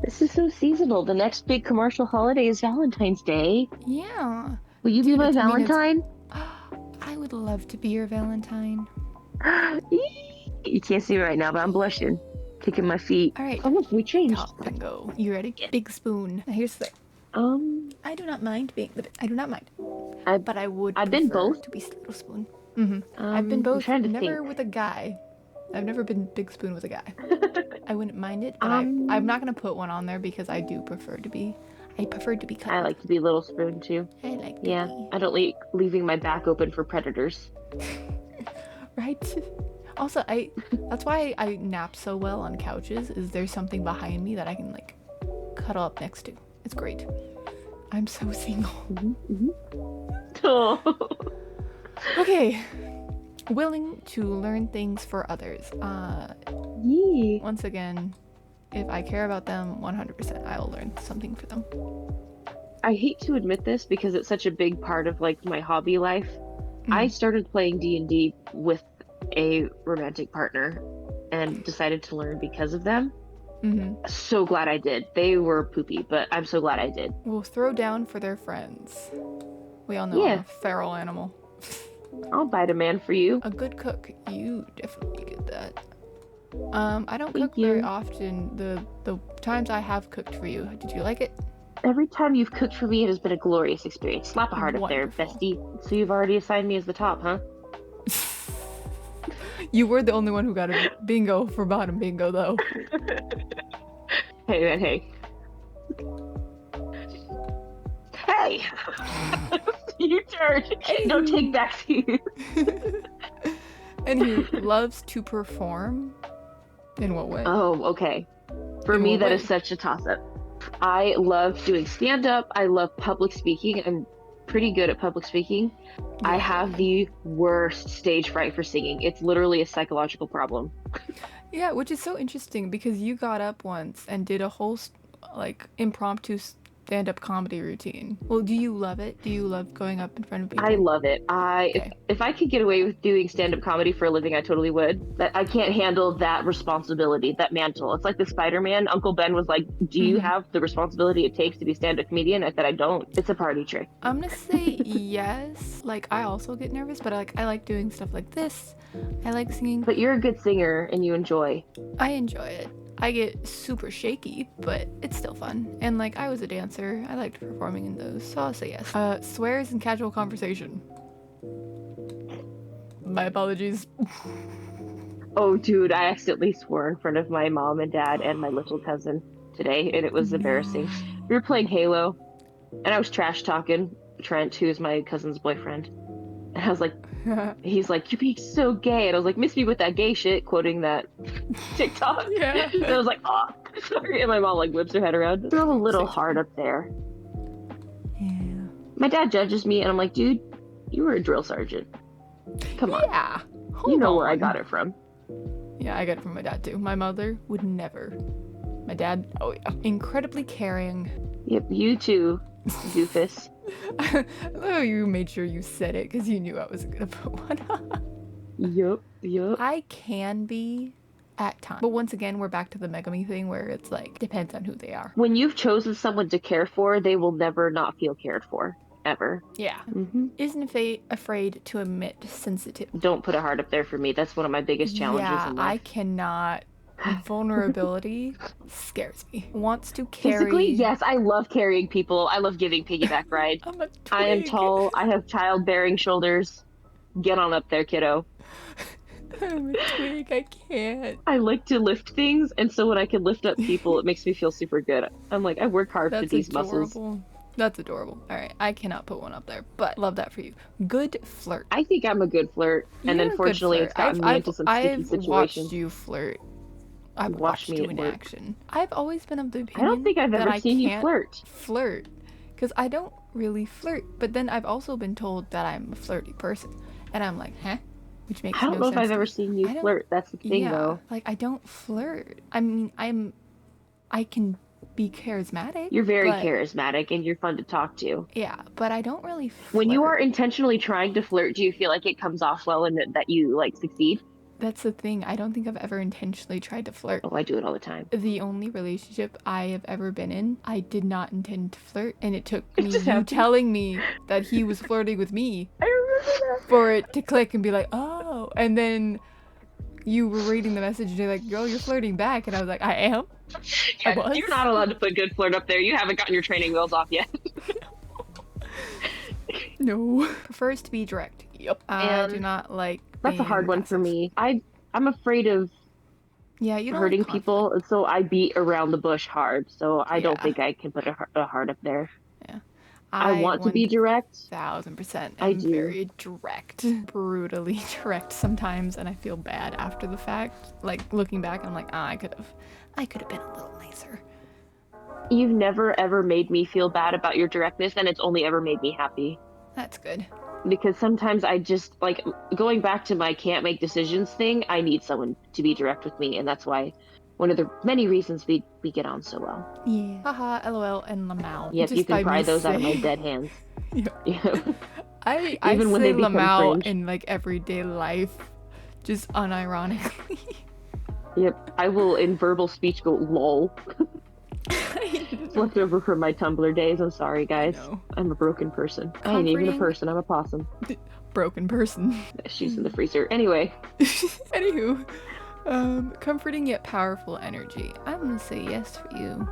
This is so seasonal. The next big commercial holiday is Valentine's Day. Yeah. Will you be Dude, my I mean, Valentine? I would love to be your Valentine. You can't see me right now, but I'm blushing, kicking my feet. All right, Oh look, we changed. top bingo. You ready? Yeah. Big spoon. Now here's the thing. I do not mind being the. I do not mind, I but I would I've been prefer both. to be little spoon. I've been I'm both. trying to think. Never with a guy. I've never been big spoon with a guy. I wouldn't mind it, but I'm Um, not gonna put one on there because I do prefer to be. I prefer to be I cuddled. like to be little spoon too. I like to Yeah, be. I don't like leaving my back open for predators. Right? Also, that's why I nap so well on couches, is there's something behind me that I can like cuddle up next to. It's great. I'm so single. Oh. Okay. Willing to learn things for others. Yee. Once again, if I care about them 100%, I'll learn something for them. I hate to admit this because it's such a big part of like my hobby life. I started playing D&D with a romantic partner and decided to learn because of them. So glad I did. They were poopy, but I'm so glad I did. We'll throw down for their friends. We all know I'm Yeah, a feral animal. I'll bite a man for you. A good cook, you definitely get that. I don't Thank cook very you. often. The times I have cooked for you, did you like it? Every time you've cooked for me, it has been a glorious experience. Slap a heart up there, Wonderful. bestie. So you've already assigned me as the top, huh? You were the only one who got a bingo for bottom bingo, though. Hey, man, hey. Hey! Your turn. No take Anywho. backs here. Anywho, loves to perform. In what way? Oh, okay. For In me, what that is way? such a toss-up. I love doing stand-up. I love public speaking. I'm pretty good at public speaking. I Yeah, have yeah, the worst stage fright for singing. It's literally a psychological problem. yeah. Which is so interesting because you got up once and did a whole like impromptu stand-up comedy routine. Well, do you love it? Do you love going up in front of I people? love it. I Okay. if I could get away with doing stand-up comedy for a living, I totally would. But I can't handle that responsibility, that mantle. It's like the Spider-Man. Uncle Ben was like, "Do you have the responsibility it takes to be a stand-up comedian?" I said, "I don't. It's a party trick." I'm gonna say yes. Like I also get nervous, but I like doing stuff like this. I like singing. But you're a good singer and you enjoy. I enjoy it. I get super shaky, but it's still fun. And like I was a dancer, I liked performing in those, so I'll say yes. Swears in casual conversation. My apologies. Oh, dude, I accidentally swore in front of my mom and dad and my little cousin today, and it was No. embarrassing. We were playing Halo, and I was trash talking Trent, who is my cousin's boyfriend. And I was like, he's like, "You're being so gay." And I was like, "Miss me with that gay shit," quoting that TikTok. Yeah. And I was like, "Oh, sorry." And my mom like whips her head around. Throw a little Say hard sorry. up there. Yeah. My dad judges me, and I'm like, "Dude, you were a drill sergeant. Come on. Yeah. You Hold know where I got on. it from." Yeah, I got it from my dad too. My mother would never. My dad, oh yeah, incredibly caring. Yep, you too, doofus. Oh, you made sure you said it because you knew I was gonna put one on. Yup, yup. I can be at times, but once again, we're back to the Megami thing where it's like depends on who they are. When you've chosen someone to care for, they will never not feel cared for, ever. Yeah. Hmm. Isn't afraid to admit sensitive. Don't put a heart up there for me. That's one of my biggest challenges Yeah, in I life. cannot. Vulnerability scares me. Wants to Physically, carry. yes, I love carrying people. I love giving piggyback rides. I'm a I am twig. tall. I have childbearing shoulders. Get on up there, kiddo. I'm a twig. I can't. I like to lift things, and so when I can lift up people, it makes me feel super good. I'm like, I work hard for That's these muscles. adorable. That's adorable. All right, I cannot put one up there, but love that for you. Good flirt. I think I'm a good flirt, and You're a good unfortunately, flirt. it's gotten me into some sticky I've watched situations. you flirt. I've Watch watched me you at in work. action. I've always been of the I don't opinion think I've that ever I seen you can't flirt. flirt because I don't really flirt. But then I've also been told that I'm a flirty person, and I'm like, huh? Which makes I don't no know if sense I've to ever me. seen you I don't. flirt. That's the thing, Yeah, though. like I don't flirt. I mean, I can be charismatic, You're very but charismatic and you're fun to talk to. yeah, but I don't really When you are flirt. intentionally trying to flirt, do you feel like it comes off well and that you like succeed? That's the thing. I don't think I've ever intentionally tried to flirt. Oh, I do it all the time. The only relationship I have ever been in, I did not intend to flirt, and it took It me, just you happened. telling me that he was flirting with me I remember for it to click and be like, oh. And then you were reading the message and you're like, girl, you're flirting back. And I was like, I am? that. I Yeah, was? you're not allowed to put good flirt up there. You haven't gotten your training wheels off yet. No. Prefers to be direct. Yep. I do And not like that's a hard being one for passive. me. I'm afraid of Yeah, you don't like hurting people, conflict. and so I beat around the bush hard. So I don't Yeah. think I can put a heart up there. Yeah. I I want to be direct. 1000% I am do. very direct. Brutally direct sometimes, and I feel bad after the fact. Like looking back, I'm like, ah, I could have been a little nicer. You've never ever made me feel bad about your directness, and it's only ever made me happy. That's good. Because sometimes I just like going back to my can't make decisions thing, I need someone to be direct with me, and that's why one of the many reasons we get on so well. Yeah. Haha, lol, and lamau. Yep, you Just can by pry me those out of my saying. dead hands. Yep. Yep. I Even when they say become lamau cringe. in like everyday life, just unironically. Yep, I will in verbal speech go lol. I It's know. left over from my Tumblr days. I'm sorry, I guys. know. I'm a broken person. I ain't even a Comforting person. I'm a possum. broken person. She's in the freezer. Anyway, Anywho, comforting yet powerful energy. I'm gonna say yes for you.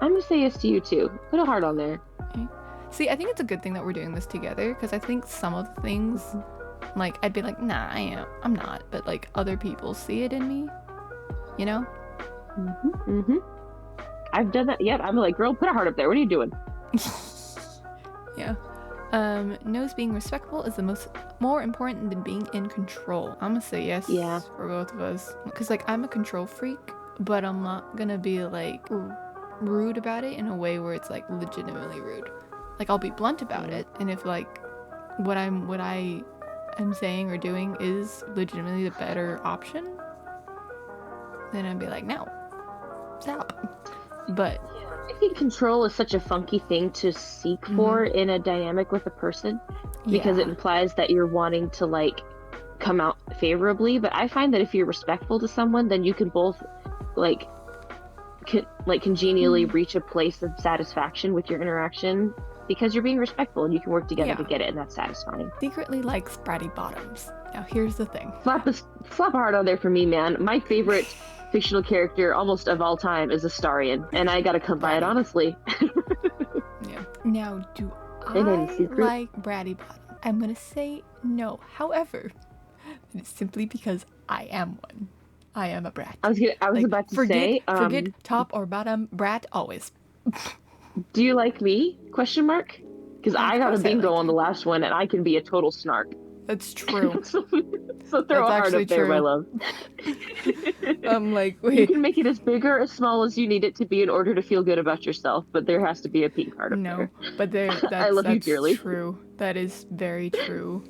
I'm gonna say yes to you too. Put a heart on there. Okay. See, I think it's a good thing that we're doing this together because I think some of the things, like, I'd be like, nah, I'm not, but like other people see it in me, you know? Mm-hmm. I've done that. Yep. I'm like, girl, put a heart up there. What are you doing? Yeah. Knows being respectful is the more important than being in control. I'm gonna say yes Yeah. for both of us. Because, like, I'm a control freak, but I'm not gonna be, like, rude about it in a way where it's, like, legitimately rude. Like, I'll be blunt about it, and if, like, what I am saying or doing is legitimately the better option, then I'd be like, no, stop. But I think control is such a funky thing to seek mm-hmm. for in a dynamic with a person because it Yeah. implies that you're wanting to like come out favorably. But I find that if you're respectful to someone, then you can both like congenially reach a place of satisfaction with your interaction because you're being respectful and you can work together Yeah. to get it, and that's satisfying. Secretly likes bratty bottoms. Now here's the thing. Slap a heart on there for me, man. My favorite fictional character almost of all time is Astarion, and I gotta come by it Bratty. honestly. Yeah. Now, do Ain't any I secret. like bratty bottom? I'm gonna say no. However, it's simply because I am one. I am a brat. I was Like, about to forget say, top or bottom, brat always. do you like me? Question mark. Because I Of got a course I bingo like on the you. last one, and I can be a total snark. That's true. So throw That's a heart actually up there, my true. love. I'm like, You wait, can make it as big or as small as you need it to be in order to feel good about yourself, but there has to be a pink heart up no. there. But there, I love you that's dearly. true. That is very true.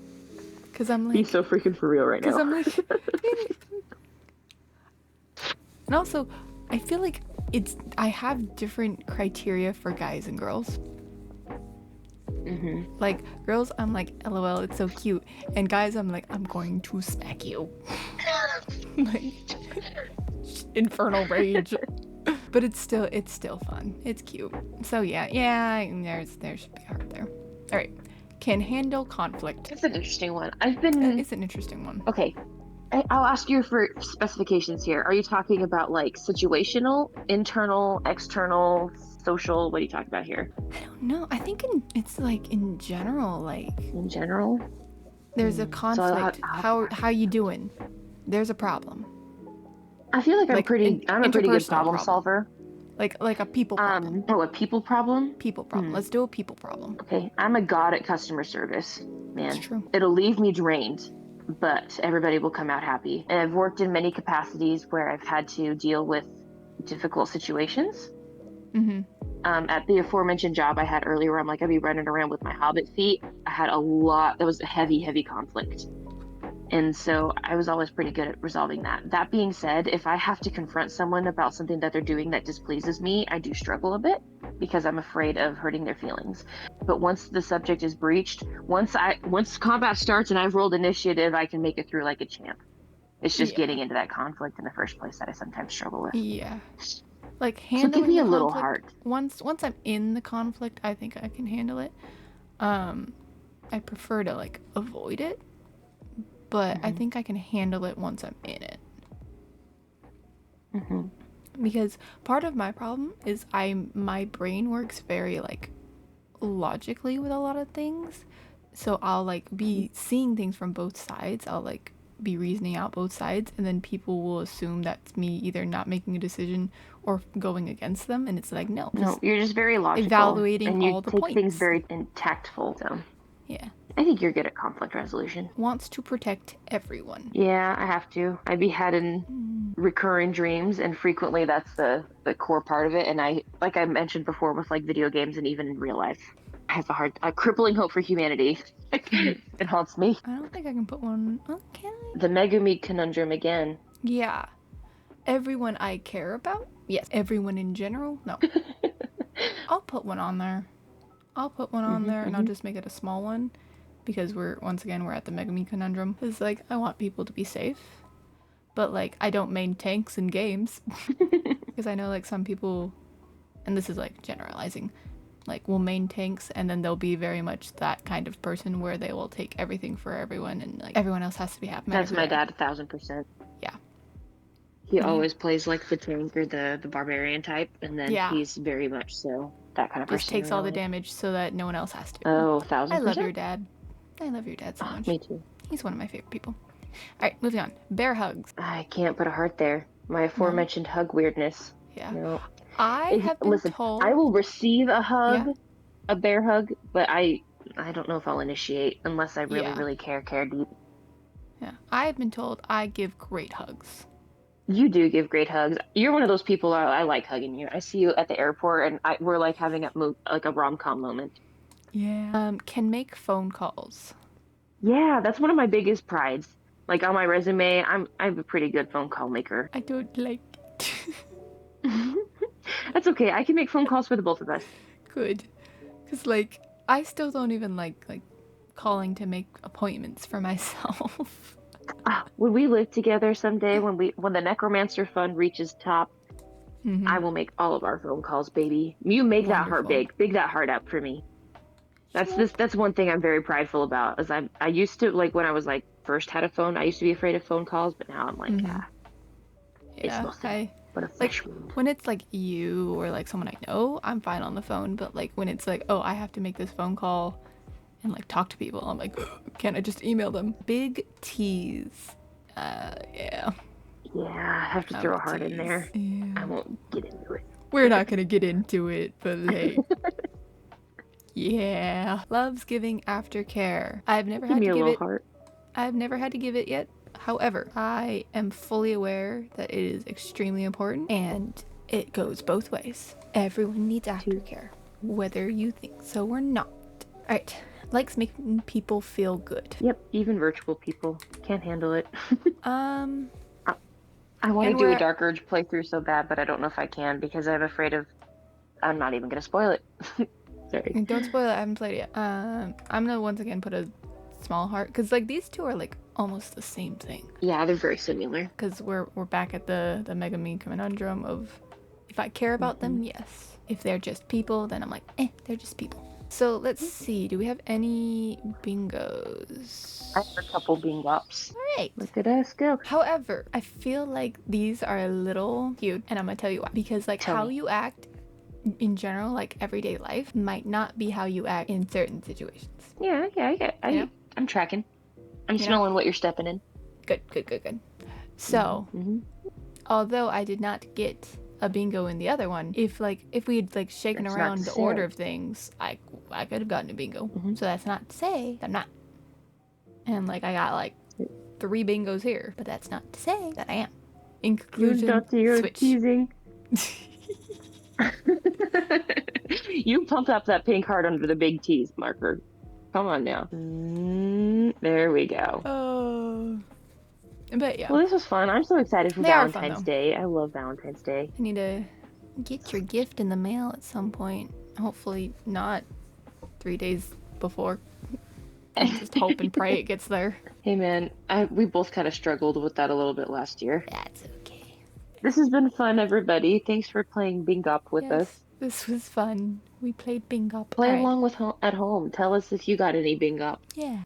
Cause I'm Be like, so freaking for real right cause now. I'm like, and also, I feel like I have different criteria for guys and girls. Hmm. Like, girls, I'm like, lol, it's so cute. And guys, I'm like, I'm going to smack you. Like, infernal rage. But it's still fun. It's cute. So yeah, there should be a heart there. All right. Can handle conflict. That's an interesting one. It's an interesting one. Okay. I'll ask you for specifications here. Are you talking about like situational, internal, external, social? What are you talking about here? I don't know. I think it's like in general, like In general? there's a So conflict. How you doing? There's a problem. I feel like Like I'm a pretty good interpersonal problem problem. solver. Like a people problem. Oh, a people problem? People problem. Let's do a people problem. Okay, I'm a god at customer service, It's man. true. It'll leave me drained, but everybody will come out happy. And I've worked in many capacities where I've had to deal with difficult situations. Mm-hmm. At the aforementioned job I had earlier, where I'm like, I'd be running around with my hobbit feet. I had a lot, that was a heavy conflict. And so I was always pretty good at resolving that. That being said, if I have to confront someone about something that they're doing that displeases me, I do struggle a bit because I'm afraid of hurting their feelings. But once the subject is breached, once combat starts and I've rolled initiative, I can make it through like a champ. It's just Yeah. getting into that conflict in the first place that I sometimes struggle with. Yeah. Like So give handling me the a little conflict heart. once I'm in the conflict, I think I can handle it. Um I prefer to like avoid it, but I Hmm. think I can handle it once I'm in it. Hmm. Because part of my problem is my brain works very like logically with a lot of things. So I'll like be seeing things from both sides. I'll like be reasoning out both sides, and then people will assume that's me either not making a decision or going against them, and it's like no, No, just you're just very logical evaluating and you all the take things points. very tactful. So Yeah. I think you're good at conflict resolution. Wants to protect everyone. Yeah, I have to. I be having Mm. recurring dreams, and frequently that's the core part of it. And I, like I mentioned before, with like video games and even in real life, I have a crippling hope for humanity. It haunts me. I don't think I can put one. Oh, can I? The Megumi conundrum again. Yeah. Everyone I care about? Yes. Everyone in general? No. I'll put one on there. I'll put one on Hmm. there and I'll Hmm. just make it a small one because we're at the Megami conundrum. It's like I want people to be safe, but like I don't main tanks in games because I know like some people, and this is like generalizing, like will main tanks and then they'll be very much that kind of person where they will take everything for everyone and like everyone else has to be happy no matter That's who my they are. dad, 1,000%. Yeah. He Yeah. always plays like the tank or the barbarian type, and then Yeah. he's very much so that kind of Just person in takes all real the life. damage so that no one else has to. Oh, I thousand love your percent. dad. I love your dad so Oh, much. me too. He's one of my favorite people. All right, moving on. Bear hugs. I can't put a heart there. My No? aforementioned hug weirdness. Yeah. No. I If have been listen, I told. will receive a hug, Yeah. a bear hug, but I don't know if I'll initiate unless I really, Yeah. really care deep. Yeah. I have been told I give great hugs. You do give great hugs. You're one of those people I like hugging you. I see you at the airport, and we're like having like a rom-com moment. Yeah. Can make phone calls. Yeah, that's one of my biggest prides. Like on my resume, I'm a pretty good phone call maker. I don't like it. That's okay. I can make phone calls for the both of us. Good. Cause like I still don't even like calling to make appointments for myself. Ah, when we live together someday, when the Necromancer Fund reaches top, Mm-hmm. I will make all of our phone calls, baby. You make that heart Wonderful. big. Big that heart up for me. Sure. That's one thing I'm very prideful about, is I used to like when I was like first had a phone, I used to be afraid of phone calls, but now I'm like, Mm-hmm. ah, it's Yeah. nothing but a Like flesh wound. when it's like you or like someone I know, I'm fine on the phone. But like when it's like, oh, I have to make this phone call and like talk to people, I'm like, can't I just email them? Big T's. Yeah. Yeah, I have to I'm throw a a heart in tease. there. I Yeah. won't get into We're not it. gonna get into it, but hey. Yeah. Loves giving aftercare. I've never Give had me to a give little it. heart. I've never had to give it yet. However, I am fully aware that it is extremely important and it goes both ways. Everyone needs Too. aftercare, whether you think so or not. Alright, likes making people feel good. Yep, even virtual people can't handle it. Um, I, I want to and do a we're. Dark Urge playthrough so bad, but I don't know if I can because I'm afraid of. I'm not even gonna spoil it. Sorry. Don't spoil it, I haven't played it yet. I'm gonna once again put a small heart because like these two are like almost the same thing. Yeah, they're very similar. Because we're back at the Megami conundrum of if I care about Hmm. them, yes. If they're just people, then I'm like, they're just people. So let's see. Do we have any bingos? I have a couple being ups. All right. Look at us go. However, I feel like these are a little cute, and I'm gonna tell you why. Because like Tell how me. you act in general, like everyday life, might not be how you act in certain situations. Yeah, You know? I'm tracking. I'm You know? smelling what you're stepping in. Good, good, good, good. So, Hmm. although I did not get a bingo in the other one, if we had like shaken That's not to around the order say. of things, I could have gotten a bingo. Hmm. So that's not to say that I'm not. And like I got like 3 bingos here, but that's not to say that I am. In conclusion, You're switch. teasing. You pumped up that pink heart under the big T's marker. Come on now. There we go. Oh. But yeah, Well, this was fun. I'm so excited for they are fun Valentine's though. Day. I love Valentine's Day. I need to get your gift in the mail at some point. Hopefully not 3 days before. Just hope and pray it gets there. Hey man, we both kind of struggled with that a little bit last year. That's okay. This has been fun, everybody. Thanks for playing Bing Up with Yes, us. this was fun. We played Bing Up. Play All right. along with at home. Tell us if you got any Bing Up. Yeah.